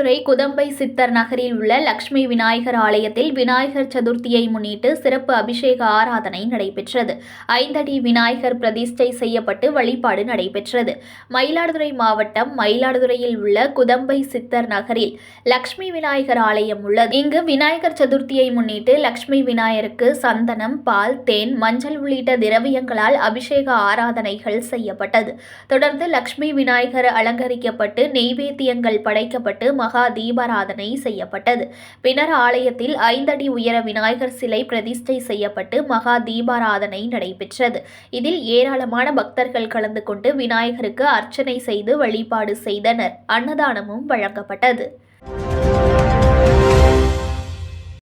மயிலாடுதுறை குதம்பை சித்தர் நகரில் உள்ள லட்சுமி விநாயகர் ஆலயத்தில் விநாயகர் சதுர்த்தியை முன்னிட்டு சிறப்பு அபிஷேக ஆராதனை நடைபெற்றது. 5 அடி விநாயகர் பிரதிஷ்டை செய்யப்பட்டு வழிபாடு நடைபெற்றது. மயிலாடுதுறை மாவட்டம் மயிலாடுதுறையில் உள்ள குதம்பை சித்தர் நகரில் லட்சுமி விநாயகர் ஆலயம் உள்ளது. இங்கு விநாயகர் சதுர்த்தியை முன்னிட்டு லட்சுமி விநாயகருக்கு சந்தனம், பால், தேன், மஞ்சள் உள்ளிட்ட திரவியங்களால் அபிஷேக ஆராதனைகள் செய்யப்பட்டது. தொடர்ந்து லட்சுமி விநாயகர் அலங்கரிக்கப்பட்டு நெய்வேத்தியங்கள் படைக்கப்பட்டு மகா தீபாராதனை செய்யப்பட்டது. பின்னர் ஆலயத்தில் 5 அடி உயர விநாயகர் சிலை பிரதிஷ்டை செய்யப்பட்டு மகா தீபாராதனை நடைபெற்றது. இதில் ஏராளமான பக்தர்கள் கலந்து கொண்டு விநாயகருக்கு அர்ச்சனை செய்து வழிபாடு செய்தனர். அன்னதானமும் வழங்கப்பட்டது.